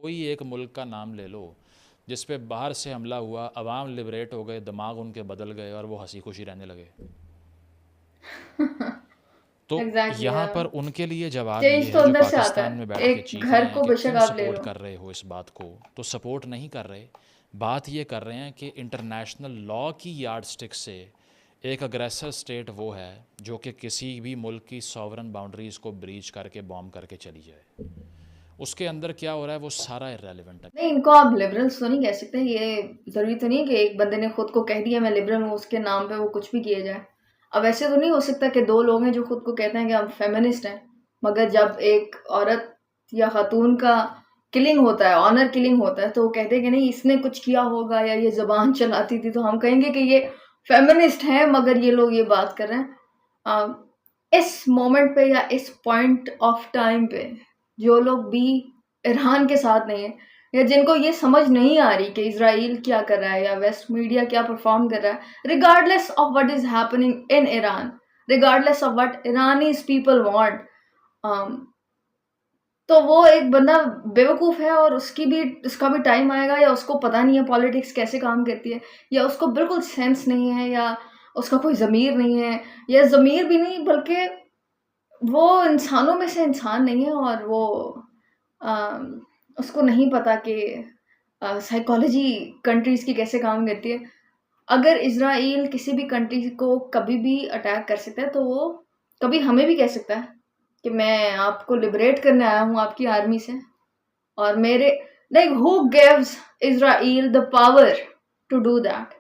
कोई एक मुल्क का नाम ले लो जिस पे बाहर से हमला हुआ, अवाम लिबरेट हो गए, दिमाग उनके बदल गए और वो हंसी खुशी रहने लगे। तो एग्जैक्टली यहाँ पर exactly, उनके लिए जवाब ये चेंज तो है जो अंदर से आता पाकिस्तान है। में बैठ के एक चीख रहे घर हैं को कि बेशक क्यों आप ले सपोर्ट लो। कर रहे हो इस बात को, तो सपोर्ट नहीं कर रहे। बात ये कर रहे हैं कि इंटरनेशनल लॉ की यार्ड स्टिक से एक अग्रेसर स्टेट वो है जो कि किसी भी मुल्क की सॉवरन बाउंड्रीज़ को ब्रीच करके बॉम्ब करके चली जाए। उसके अंदर क्या हो रहा है वो सारा इरेलीवेंट है। नहीं, इनको आप लिबरल्स तो नहीं कह सकते। ये ज़रूरी तो नहीं है कि एक बंदे ने खुद को कह दिया मैं लिबरल हूँ, उसके नाम पे वो कुछ भी किया जाए। अब ऐसे तो नहीं हो सकता कि 2 लोग हैं जो खुद को कहते हैं कि हम फेमिनिस्ट हैं, मगर जब एक औरत या खातून का किलिंग होता है, ऑनर किलिंग होता है, तो वो कहते हैं कि नहीं इसने कुछ किया होगा या ये ज़ुबान चलाती थी, तो हम कहेंगे कि ये फेमिनिस्ट हैं, मगर ये लोग ये बात कर रहे हैं। इस मोमेंट पे या इस पॉइंट ऑफ टाइम पे जो लोग भी ईरान के साथ नहीं है, या जिनको ये समझ नहीं आ रही कि इजराइल क्या कर रहा है या वेस्ट मीडिया क्या परफॉर्म कर रहा है, regardless of what is happening in Iran, regardless of what Iranis people want, तो वो एक बंदा बेवकूफ है और उसका भी टाइम आएगा, या उसको पता नहीं है पॉलिटिक्स कैसे काम करती है, या उसको बिल्कुल सेंस नहीं है, या उसका कोई ज़मीर नहीं है, या ज़मीर भी नहीं बल्कि वो इंसानों में से इंसान नहीं है, और वो अम, उसको नहीं पता कि साइकोलॉजी कंट्रीज़ की कैसे काम करती है। अगर इज़राइल किसी भी कंट्री को कभी भी अटैक कर सकता है, तो वो कभी हमें भी कह सकता है कि मैं आपको लिबरेट करने आया हूँ आपकी आर्मी से, और मेरे like who gives Israel the power to do that?